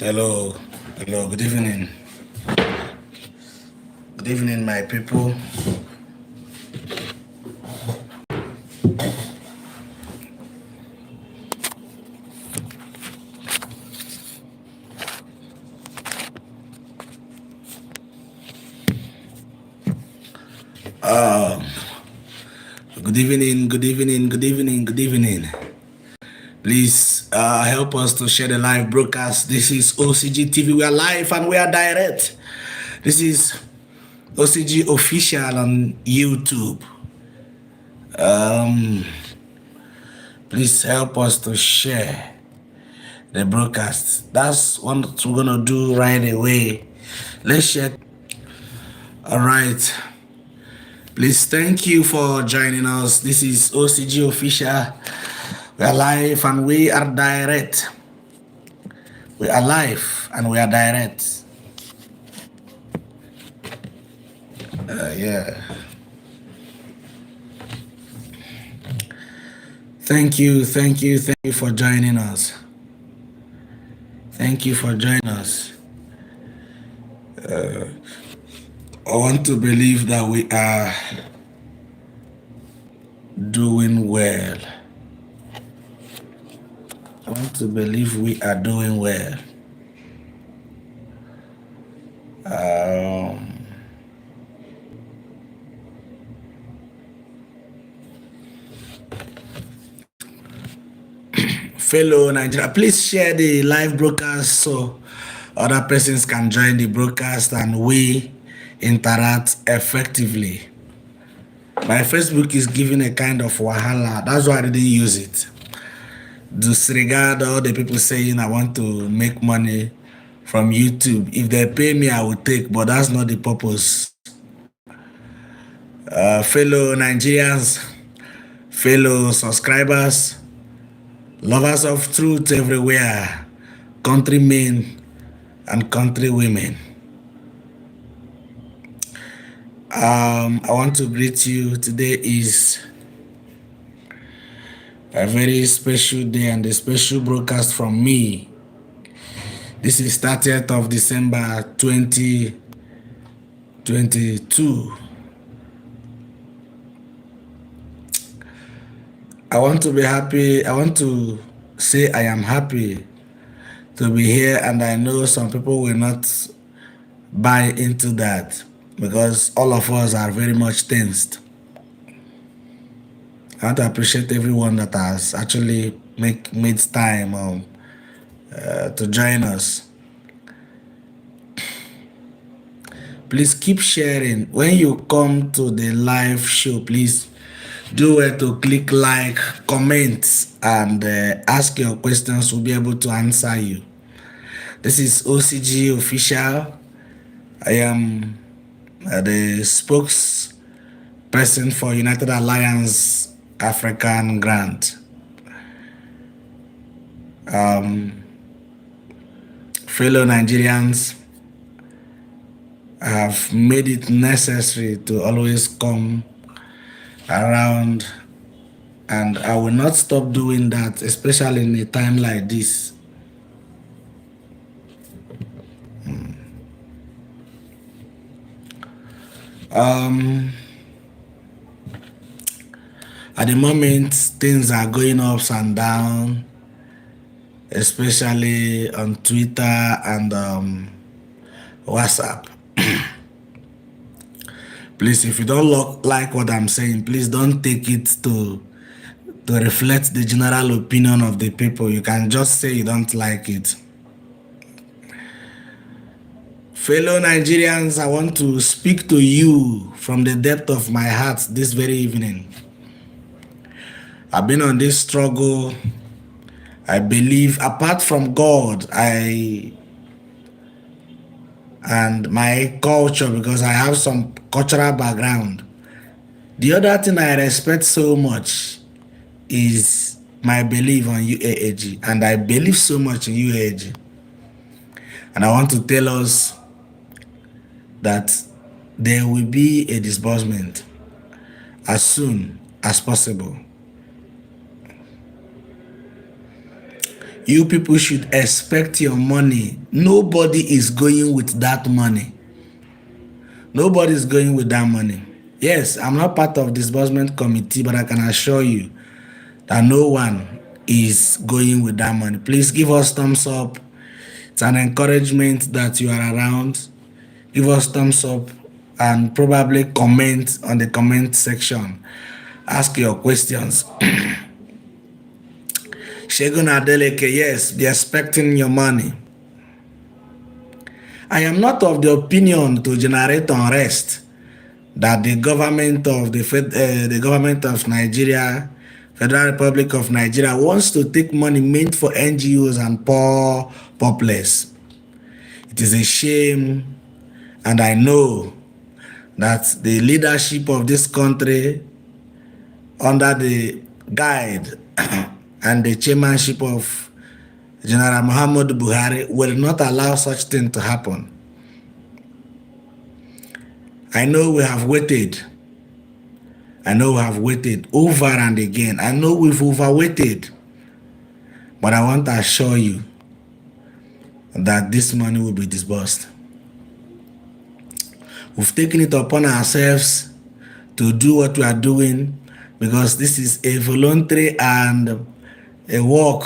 Hello, hello, good evening. Good evening, my people. Good evening, good evening, good evening, good evening. Please help us to share the live broadcast. This is OCG TV. We are live and we are direct. This is OCG official on YouTube. Please help us to share the broadcast. That's what we're gonna do right away. Let's share. All right. Please, thank you for joining us. This is OCG official. We are live and we are direct. We are live and we are direct. Yeah. Thank you for joining us. Thank you for joining us. I want to believe that we are doing well. I want to believe we are doing well. Fellow Nigeria, please share the live broadcast so other persons can join the broadcast and we interact effectively. My Facebook is giving a kind of wahala. That's why I didn't use it. Disregard all the people saying I want to make money from YouTube. If they pay me, I will take, but that's not the purpose. Fellow Nigerians, fellow subscribers, lovers of truth everywhere, countrymen and countrywomen. I want to greet you. Today is a very special day and a special broadcast from me. This is 30th of December 2022. I want to be happy. I want to say I am happy to be here, and I know some people will not buy into that because all of us are very much tensed. I want to appreciate everyone that has actually made time to join us. Please keep sharing. When you come to the live show, please do it to click like, comment, and ask your questions. We'll be able to answer you. This is OCG official. I am the spokesperson for United Alliance African Grant. Fellow Nigerians, I have made it necessary to always come around, and I will not stop doing that, especially in a time like this. At the moment, things are going ups and down, especially on Twitter and WhatsApp. Please, if you don't like what I'm saying, please don't take it to reflect the general opinion of the people. You can just say you don't like it. Fellow Nigerians, I want to speak to you from the depth of my heart this very evening. I've been on this struggle. I believe, apart from God, and my culture, because I have some cultural background. The other thing I respect so much is my belief on UAAG, and I believe so much in UAAG. And I want to tell us that there will be a disbursement as soon as possible. You people should expect your money. Nobody is going with that money. Nobody is going with that money. Yes, I'm not part of disbursement committee, but I can assure you that no one is going with that money. Please give us thumbs up. It's an encouragement that you are around. Give us thumbs up and probably comment on the comment section. Ask your questions. Shegun Adeleke, yes, be expecting your money. I am not of the opinion to generate unrest that the government of the government of Nigeria, Federal Republic of Nigeria, wants to take money meant for NGOs and poor populace. It is a shame, and I know that the leadership of this country, under the guide and the chairmanship of General Muhammadu Buhari, will not allow such thing to happen. I know we have waited. I know we have waited over and again. I know we've overwaited. But I want to assure you that this money will be disbursed. We've taken it upon ourselves to do what we are doing because this is a voluntary and a work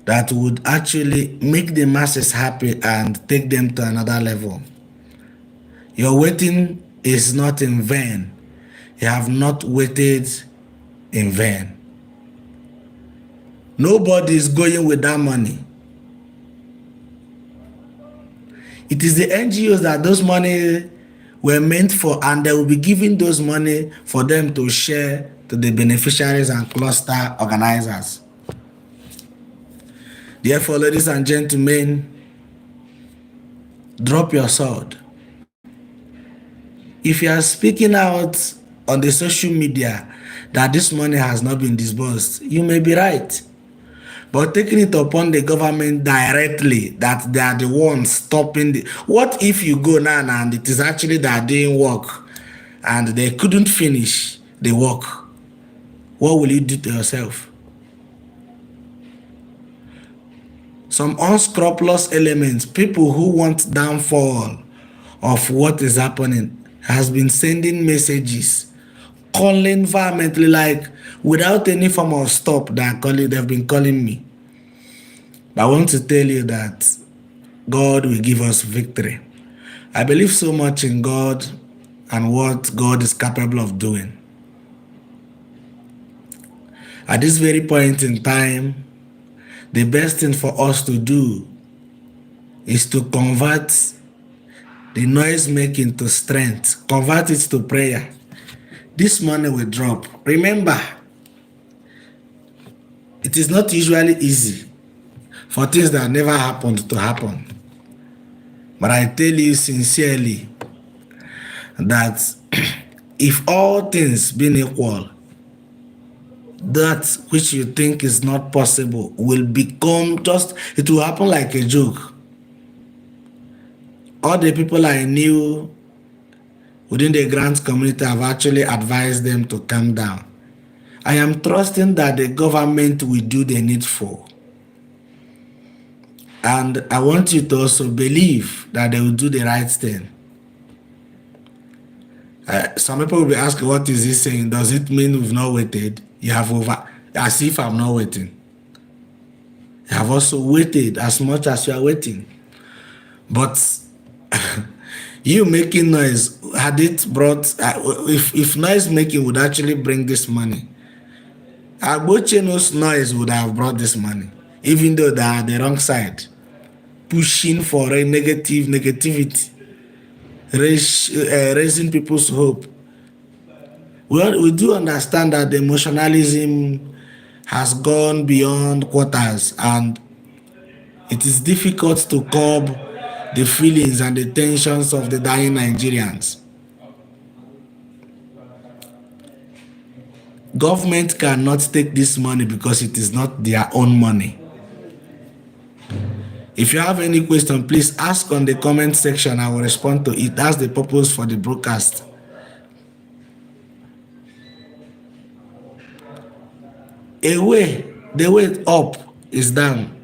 that would actually make the masses happy and take them to another level. Your waiting is not in vain. You have not waited in vain. Nobody is going with that money. It is the NGOs that those money were meant for, and they will be giving those money for them to share to the beneficiaries and cluster organizers. Therefore, ladies and gentlemen, drop your sword. If you are speaking out on the social media that this money has not been disbursed, you may be right. But taking it upon the government directly, that they are the ones stopping the... What if you go now and it is actually they are doing work and they couldn't finish the work? What will you do to yourself? Some unscrupulous elements, people who want downfall of what is happening, has been sending messages, calling vehemently, like without any form of stop. They've been calling me. But I want to tell you that God will give us victory. I believe so much in God and what God is capable of doing. At this very point in time, the best thing for us to do is to convert the noise making to strength, convert it to prayer. This money will drop. Remember, it is not usually easy for things that never happened to happen. But I tell you sincerely that if all things being equal, that which you think is not possible will become just, it will happen like a joke. All the people I knew within the grant community have actually advised them to calm down. I am trusting that the government will do the needful. And I want you to also believe that they will do the right thing. Some people will be asking, what is he saying? Does it mean we've not waited? You have over, as if I'm not waiting. You have also waited as much as you are waiting. But you making noise, had it brought, if noise making would actually bring this money, Agbocheno's noise would have brought this money, even though they are the wrong side, pushing for a negativity, raising people's hope. We do understand that the emotionalism has gone beyond quarters, and it is difficult to curb the feelings and the tensions of the dying Nigerians. Government cannot take this money because it is not their own money. If you have any question, please ask on the comment section. I will respond to it. That's the purpose for the broadcast. The way up is down.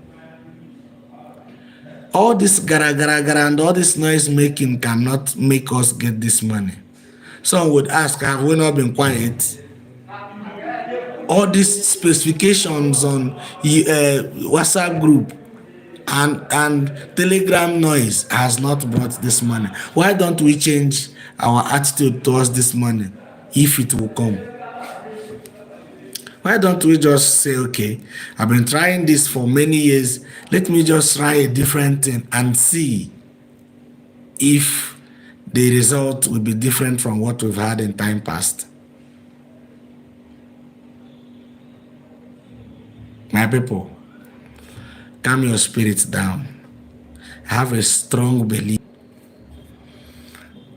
All this gara gara gara and all this noise making cannot make us get this money. Some would ask, have we not been quiet? All these specifications on WhatsApp group and Telegram noise has not brought this money. Why don't we change our attitude towards this money if it will come? Why don't we just say, okay, I've been trying this for many years. Let me just try a different thing and see if the result will be different from what we've had in time past. My people, calm your spirits down. Have a strong belief.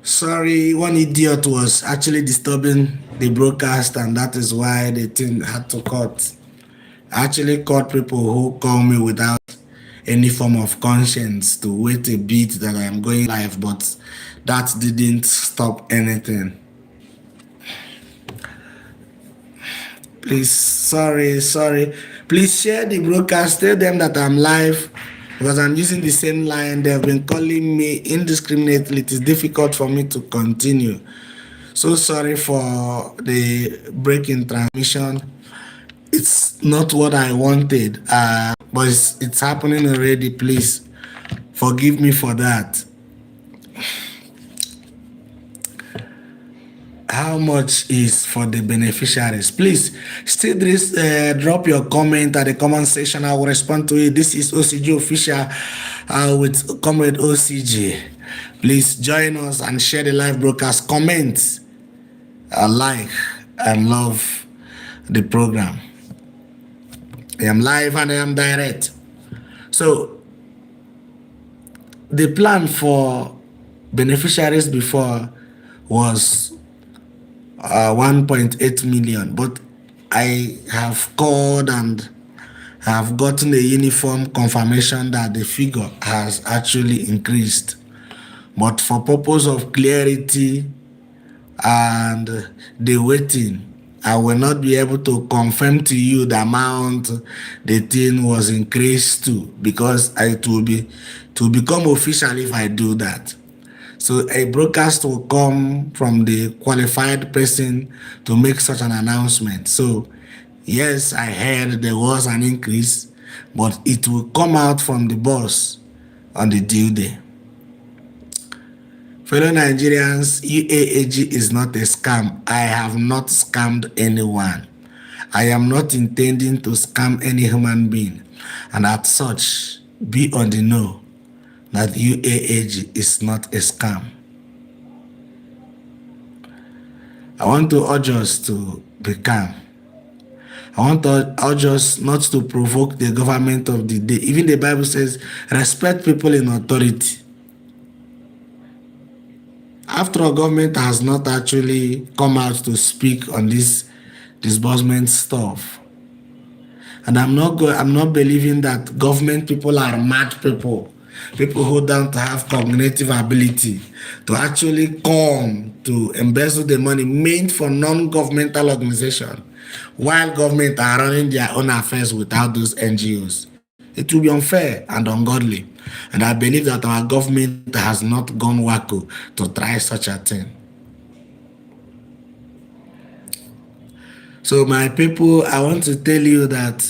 Sorry, one idiot was actually disturbing the broadcast, and that is why the thing had to cut. I actually caught people who call me without any form of conscience to wait a bit that I am going live, but that didn't stop anything. Please, sorry. Please share the broadcast. Tell them that I'm live because I'm using the same line. They've been calling me indiscriminately. It is difficult for me to continue. So sorry for the break in transmission. It's not what I wanted, but it's happening already. Please forgive me for that. How much is for the beneficiaries? Please still drop your comment at the comment section. I will respond to it. This is OCG Official with Comrade OCG. Please join us and share the live broadcast. Comment, like, and love the program. I am live and I am direct. So the plan for beneficiaries before was 1.8 million, but I have called and have gotten a uniform confirmation that the figure has actually increased. But for purpose of clarity and the waiting, I will not be able to confirm to you the amount the thing was increased to, because it will become official if I do that. So a broadcast will come from the qualified person to make such an announcement. So yes, I heard there was an increase, but it will come out from the boss on the due day. Fellow Nigerians, UAAG is not a scam. I have not scammed anyone. I am not intending to scam any human being. And as such, be on the know that UAAG is not a scam. I want to urge us to be calm. I want to urge us not to provoke the government of the day. Even the Bible says, respect people in authority. After all, government has not actually come out to speak on this disbursement stuff. And I'm not believing that government people are mad people. People who don't have cognitive ability to actually come to embezzle the money meant for non-governmental organization, while government are running their own affairs without those NGOs. It will be unfair and ungodly. And I believe that our government has not gone wacko to try such a thing. So my people, I want to tell you that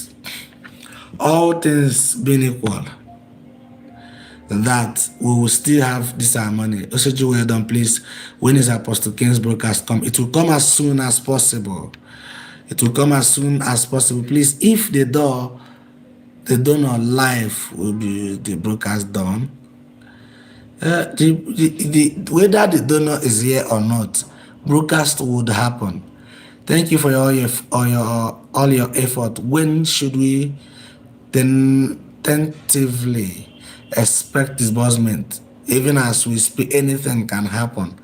all things being equal, that we will still have this our money. OCG, well done, please. When is Apostle King's broadcast come? It will come as soon as possible. It will come as soon as possible. Please, if the donor live will be the broadcast done, whether the donor is here or not, broadcast would happen. Thank you for all your effort. When should we then tentatively expect disbursement? Even as we speak, anything can happen.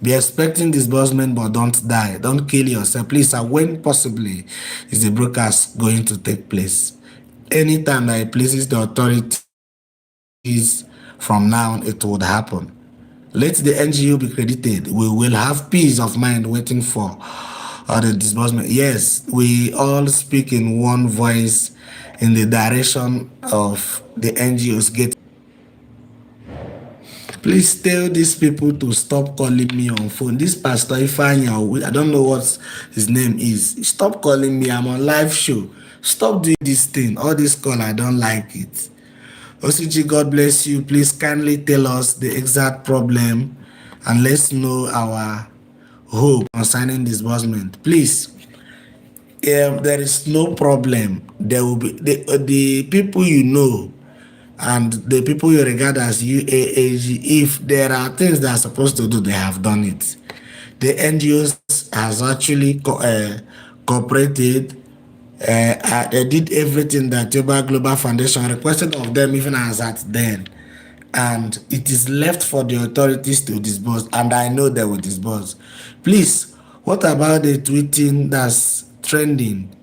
Be expecting disbursement, but don't die. Don't kill yourself. Please, when possibly is the broadcast going to take place? Anytime that it pleases the authorities from now, it would happen. Let the NGO be credited. We will have peace of mind waiting for the disbursement. Yes, we all speak in one voice in the direction of the NGOs getting. Please tell these people to stop calling me on phone. This Pastor Ifeanyi, I don't know what his name is. Stop calling me. I'm on live show. Stop doing this thing. All this call, I don't like it. OCG, God bless you. Please kindly tell us the exact problem and let's know our hope concerning disbursement. Please, there is no problem. There will be the people you know and the people you regard as UAAG. If there are things they are supposed to do, they have done it. The NGOs has actually cooperated. They did everything that Yoruba Global Foundation requested of them, even as at then. And it is left for the authorities to disburse, and I know they will disburse. Please, what about the tweeting that's trending?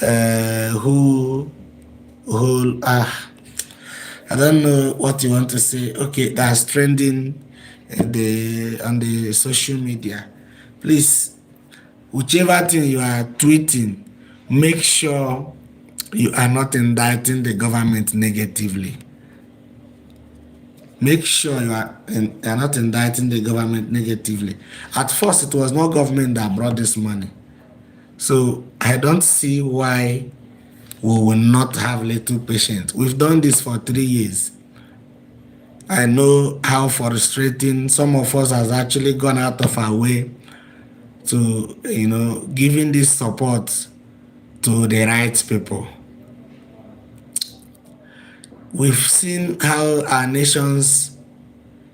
I don't know what you want to say. Okay, that's trending on the social media. Please, whichever thing you are tweeting, make sure you are not indicting the government negatively. Make sure you are not indicting the government negatively. At first, it was not government that brought this money. So I don't see why we will not have little patience. We've done this for 3 years. I know how frustrating some of us has actually gone out of our way to, giving this support to the right people. We've seen how our nations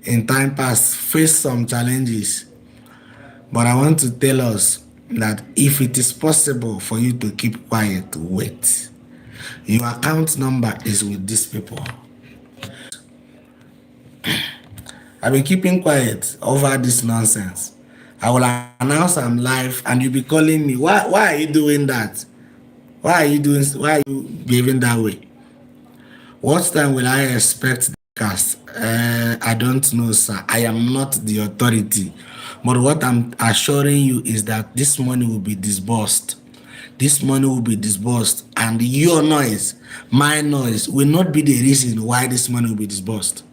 in time past faced some challenges, but I want to tell us that if it is possible for you to keep quiet, wait. Your account number is with these people. I've been keeping quiet over this nonsense. I will announce I'm live and you'll be calling me. Why are you doing that? Why are you behaving that way? What time will I expect the cast? I don't know, sir. I am not the authority. But what I'm assuring you is that this money will be disbursed. This money will be disbursed. And your noise, my noise, will not be the reason why this money will be disbursed.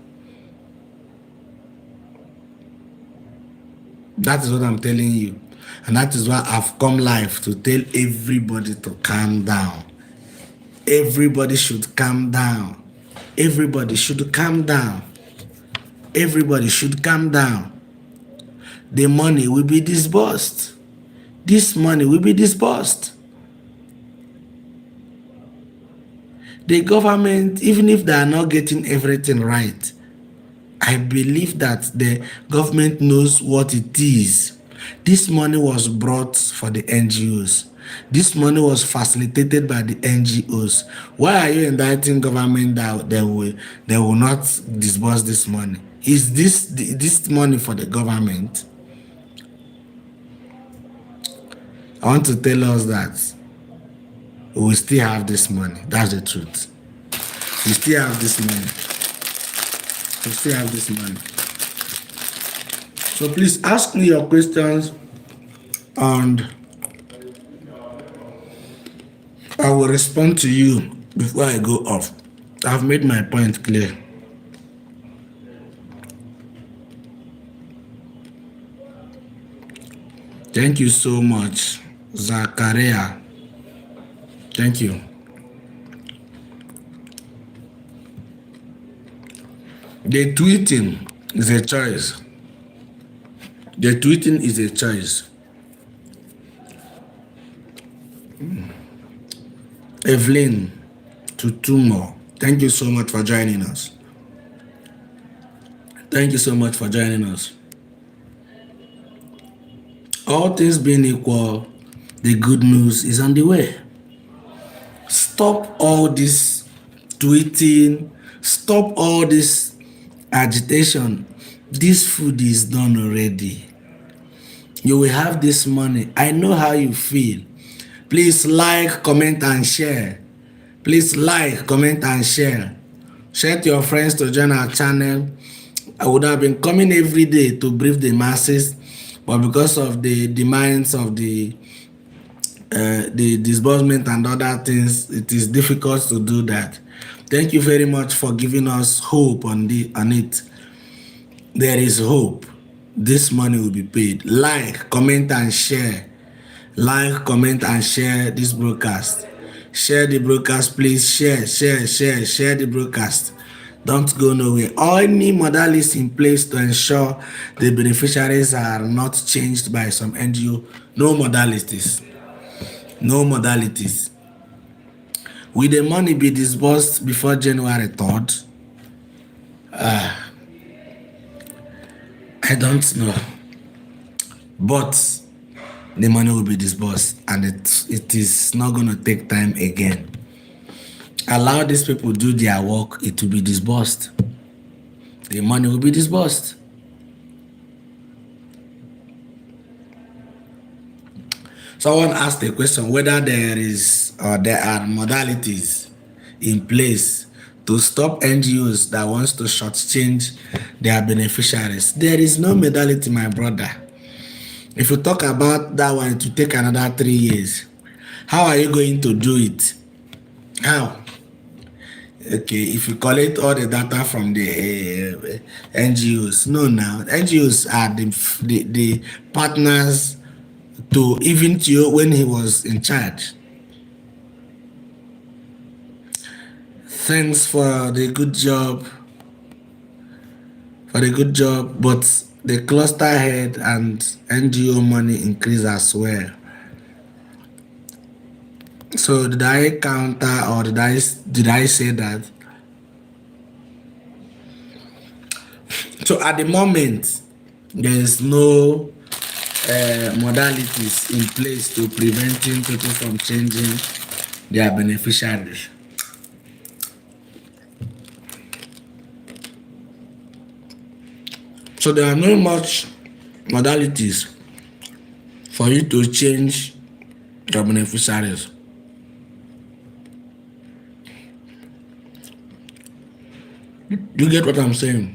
That is what I'm telling you. And that is why I've come live to tell everybody to calm down. Everybody should calm down. Everybody should calm down. Everybody should calm down. The money will be disbursed. This money will be disbursed. The government, even if they are not getting everything right, I believe that the government knows what it is. This money was brought for the NGOs. This money was facilitated by the NGOs. Why are you indicting government that they will not disburse this money? Is this money for the government? I want to tell us that we still have this money. That's the truth. We still have this money. We still have this money. So please ask me your questions and I will respond to you before I go off. I've made my point clear. Thank you so much, Zakaria. Thank you. The tweeting is a choice. The tweeting is a choice. Evelyn Tutumo, thank you so much for joining us. Thank you so much for joining us. All things being equal, the good news is on the way. Stop all this tweeting. Stop all this agitation. This food is done already. You will have this money. I know how you feel. Please like, comment, and share. Please like, comment, and share. Share to your friends to join our channel. I would have been coming every day to brief the masses, but because of the demands of the disbursement and other things, it is difficult to do that. Thank you very much for giving us hope on it. there is hope. This money will be paid. Like, comment, and share. Like, comment, and share this broadcast. Share the broadcast, please. Share the broadcast. Don't go nowhere. Any modalities in place to ensure the beneficiaries are not changed by some NGO. No modalities. No modalities. Will the money be disbursed before January 3rd? I don't know. But the money will be disbursed, and it is not going to take time again. Allow these people do their work, it will be disbursed. The money will be disbursed. Someone asked a question whether there are modalities in place to stop NGOs that wants to shortchange their beneficiaries. There is no modality, my brother. If you talk about that one, it will take another 3 years. How are you going to do it? How? Okay, if you collect all the data from the NGOs, no, now NGOs are the partners to even Theo when he was in charge. Thanks for the good job. But the cluster head and NGO money increase as well. So did I counter, or did I say that? So at the moment, there is no modalities in place to preventing people from changing their beneficiaries. So there are no much modalities for you to change your beneficiaries. You get what I'm saying?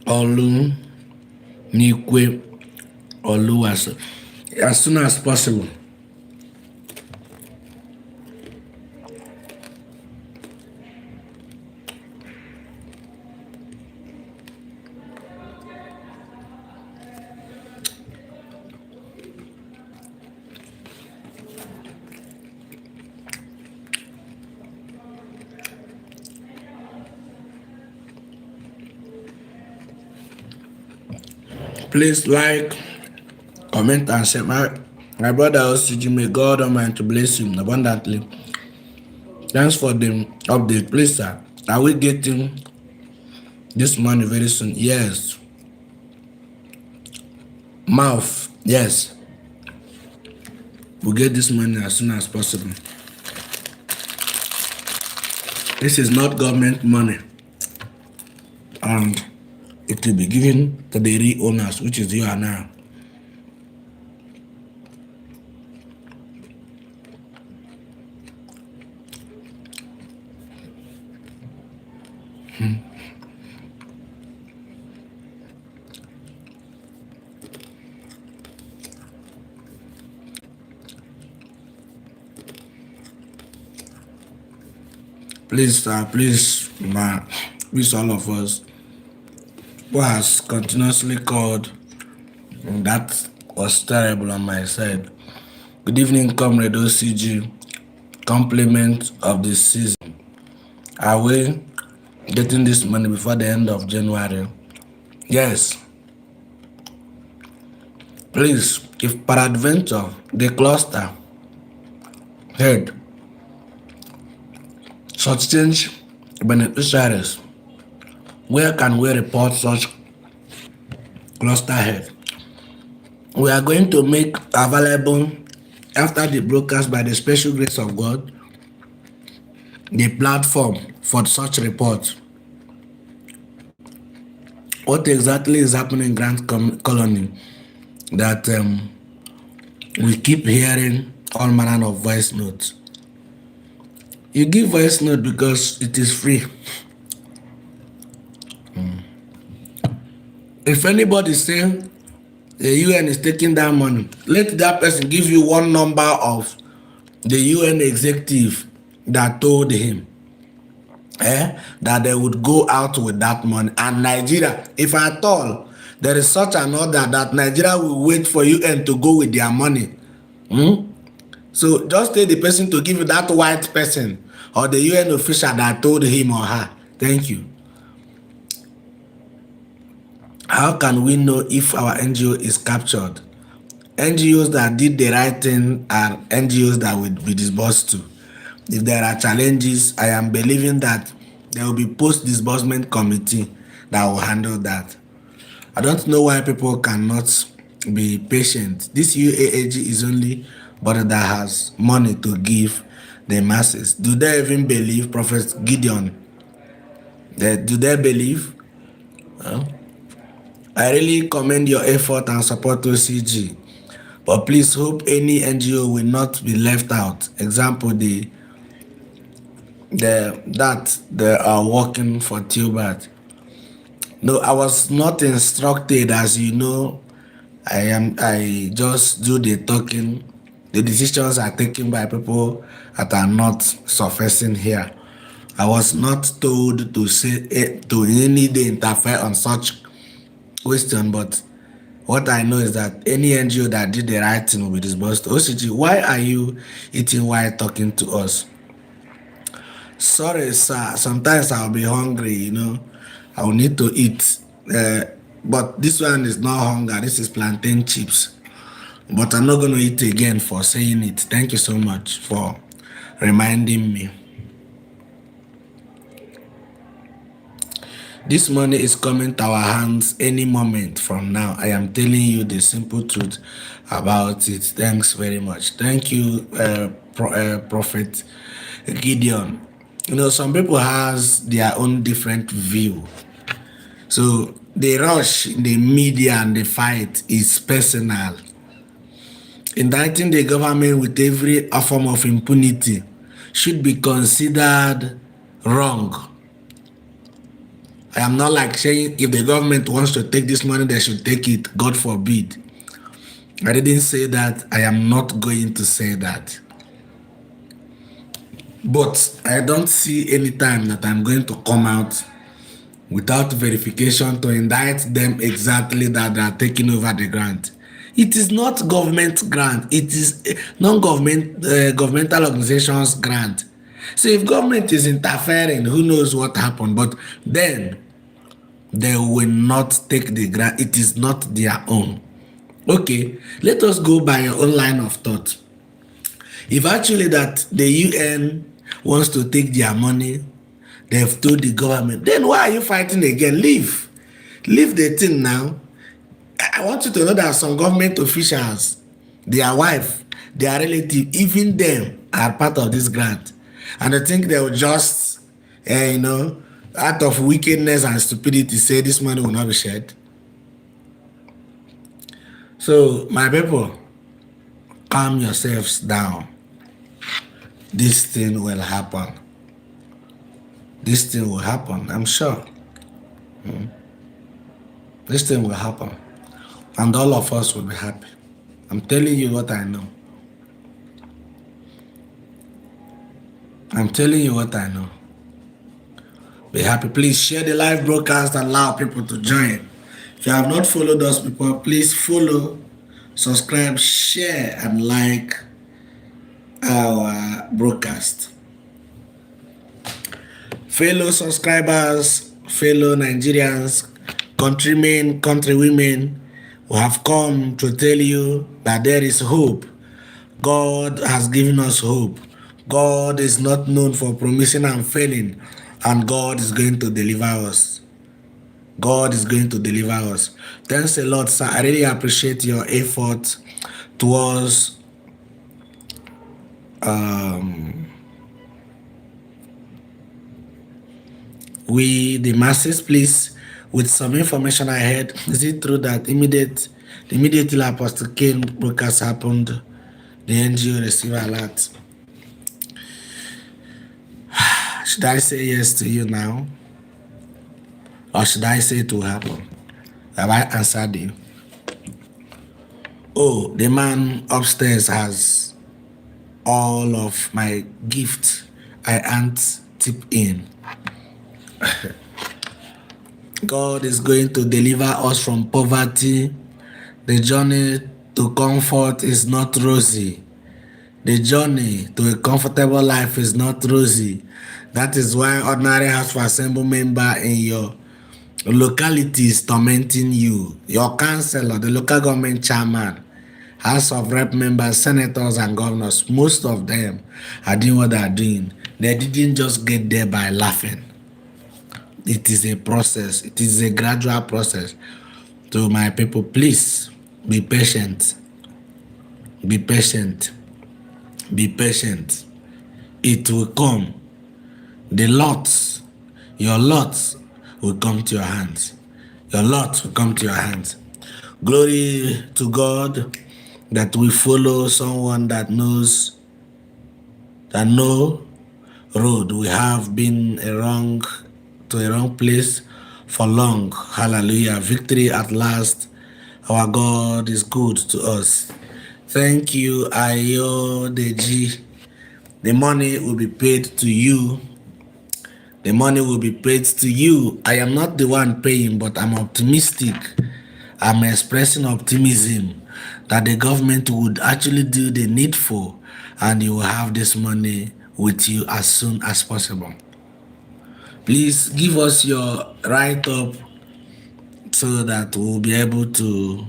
Olu, Nikwe, Oluwaso, as soon as possible. Please like, comment, and share. My brother OCG, may God Almighty bless him abundantly. Thanks for the update. Please, sir, are we getting this money very soon? Yes. Mouth, yes. We'll get this money as soon as possible. This is not government money, and it will be given to the real owners, which is you and now. Please, please, all of us who has continuously called, and that was terrible on my side. Good evening, Comrade OCG. Compliment of the season. Are we getting this money before the end of January? Yes. Please, if peradventure the cluster head shortchange beneficiaries, where can we report such cluster head? We are going to make available, after the broadcast, by the special grace of God, the platform for such reports. What exactly is happening in Grand Colony that we keep hearing all manner of voice notes? You give voice note because it is free. If anybody saying the UN is taking that money, let that person give you one number of the UN executive that told him. that they would go out with that money. And Nigeria, if at all there is such an order that Nigeria will wait for UN to go with their money. So just tell the person to give you that white person or the UN official that told him or her. Thank you. How can we know if our NGO is captured? NGOs that did the right thing are NGOs that will be disbursed to. If there are challenges, I am believing that there will be post-disbursement committee that will handle that. I don't know why people cannot be patient. This UAAG is only body that has money to give the masses. Do they even believe Prophet Gideon? Do they believe? I really commend your effort and support to CG. But please hope any NGO will not be left out. Example, that they are working for Tilbert. No, I was not instructed, as you know. I just do the talking. The decisions are taken by people that are not surfacing here. I was not told to say to any day interfere on such question, but what I know is that any NGO that did the right thing will be disbursed. OCG, why are you eating while talking to us? Sorry, sir. Sometimes I'll be hungry, you know. I will need to eat. But this one is not hunger. This is plantain chips. But I'm not going to eat again for saying it. Thank you so much for reminding me. This money is coming to our hands any moment from now. I am telling you the simple truth about it. Thanks very much. Thank you, Prophet Gideon. You know, some people has their own different view. So the rush in the media and the fight is personal. Indicting the government with every form of impunity should be considered wrong. I am not like saying if the government wants to take this money, they should take it. God forbid. I didn't say that. I am not going to say that. But I don't see any time that I'm going to come out without verification to indict them exactly that they are taking over the grant. It is not government grant. It is governmental organizations grant. So if government is interfering, who knows what happened? But then they will not take the grant. It is not their own. Okay, let us go by your own line of thought. If actually that the UN wants to take their money, they've told the government, then why are you fighting again? Leave the thing now. I want you to know that some government officials, their wife, their relative, even them are part of this grant. And I think they will just, out of wickedness and stupidity, say this money will not be shared. So, my people, calm yourselves down. This thing will happen. This thing will happen, I'm sure. This thing will happen. And all of us will be happy. I'm telling you what I know. I'm telling you what I know. Be happy. Please share the live broadcast and allow people to join. If you have not followed us before, please follow, subscribe, share, and like our broadcast. Fellow subscribers, fellow Nigerians, countrymen, countrywomen, we have come to tell you that there is hope. God has given us hope. God is not known for promising and failing, and God is going to deliver us. God is going to deliver us. Thanks a lot, sir. I really appreciate your effort towards we, the masses. Please, with some information I heard, is it true that immediately Apostle Cain broadcast happened, the NGO received alert? Should I say yes to you now? Or should I say it will happen? Have I answered you? Oh, the man upstairs has all of my gifts I ain't tip in. God is going to deliver us from poverty. The journey to comfort is not rosy. The journey to a comfortable life is not rosy. That is why ordinary House of Assembly member in your locality is tormenting you. Your councillor, the local government chairman, House of Rep members, senators and governors, most of them are doing what they are doing. They didn't just get there by laughing. It is a process. It is a gradual process. To my people, please be patient. Be patient. Be patient. It will come. The lots, your lots will come to your hands. Your lot will come to your hands. Glory to God that we follow someone that knows, that no road we have been to a wrong place for long. Hallelujah. Victory at last. Our God is good to us. Thank you, Ayo Deji. The money will be paid to you. The money will be paid to you. I am not the one paying, but I'm optimistic. I'm expressing optimism that the government would actually do the needful and you will have this money with you as soon as possible. Please give us your write-up so that we'll be able to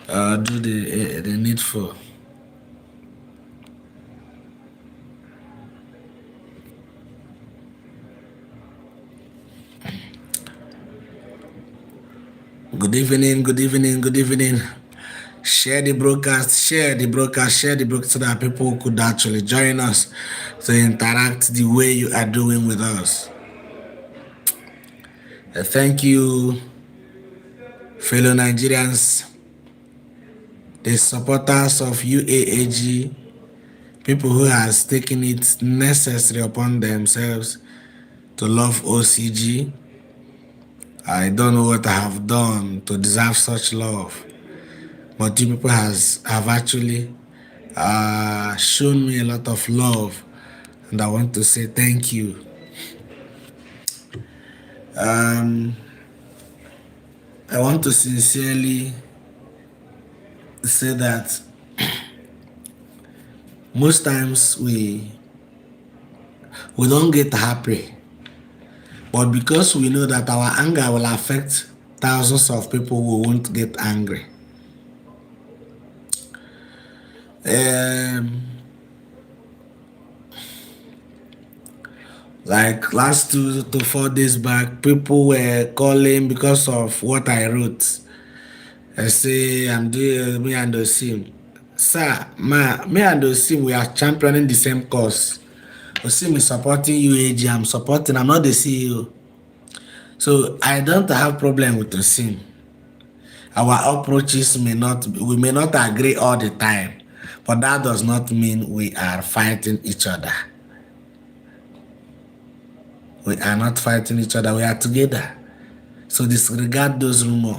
do the needful. Good evening, good evening, good evening. Share the broadcast, share the broadcast so that people could actually join us to interact the way you are doing with us. Thank you, fellow Nigerians, the supporters of UAAG, people who has taken it necessary upon themselves to love OCG. I don't know what I have done to deserve such love, but you people have actually shown me a lot of love, and I want to say thank you. I want to sincerely say that most times we don't get happy, but because we know that our anger will affect thousands of people who won't get angry. Like last 2 to 4 days back, people were calling because of what I wrote. I say I'm doing me and Osim. Sir, me and Osim, we are championing the same cause. Osim is supporting UAG, I'm not the CEO. So I don't have problem with Osim. Our approaches we may not agree all the time, but that does not mean we are fighting each other. We are not fighting each other, we are together. So disregard those rumors.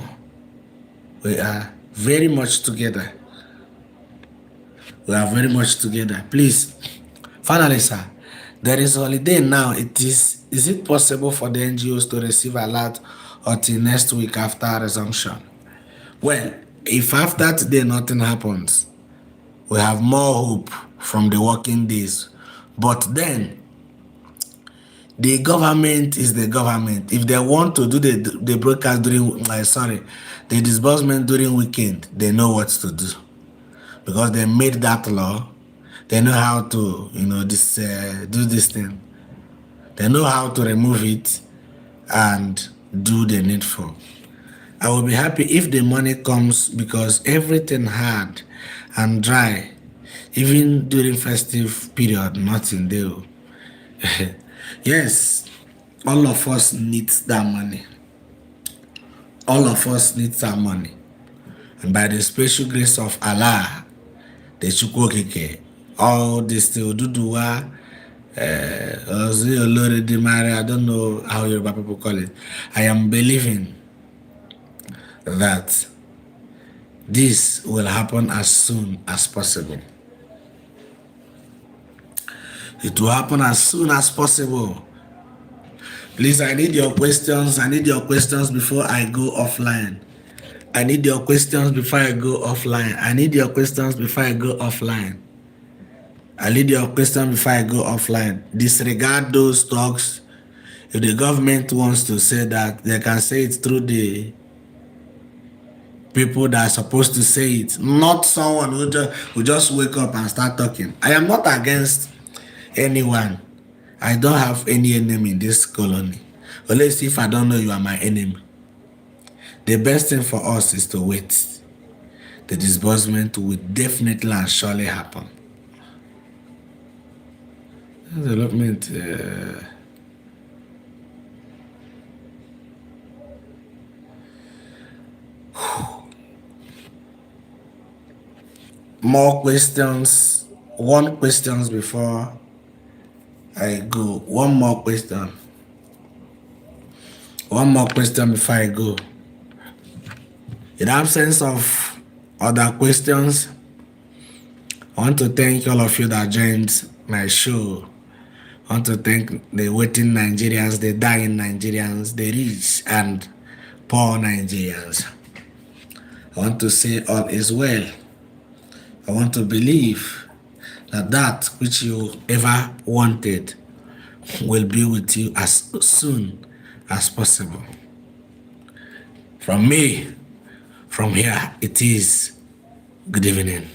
We are very much together. We are very much together. Please, finally, sir, there is holiday now. Is it possible for the NGOs to receive alert until next week after resumption? Well, if after today nothing happens, we have more hope from the working days. But then, the government is the government. If they want to do the broadcast during, the disbursement during weekend, they know what to do. Because they made that law, they know how to, do this thing. They know how to remove it and do the needful. I will be happy if the money comes because everything hard and dry, even during festive period, nothing there. Yes, all of us need that money. All of us need that money. And by the special grace of Allah, the Chukwokeke, all this Teoduduwa, I don't know how Yoruba people call it. I am believing that this will happen as soon as possible. It will happen as soon as possible. Please, I need your questions. I need your questions before I go offline. I need your questions before I go offline. I need your questions before I go offline. I need your question before I go offline. Disregard those talks. If the government wants to say that, they can say it through the people that are supposed to say it, not someone who just wake up and start talking. I am not against anyone. I don't have any enemy in this colony. Unless if I don't know you are my enemy. The best thing for us is to wait. The disbursement will definitely and surely happen. Development. More questions. One questions before I go. One more question. One more question before I go. In absence of other questions, I want to thank all of you that joined my show. I want to thank the waiting Nigerians, the dying Nigerians, the rich and poor Nigerians. I want to say all is well. I want to believe that that which you ever wanted will be with you as soon as possible. From me, from here, it is good evening.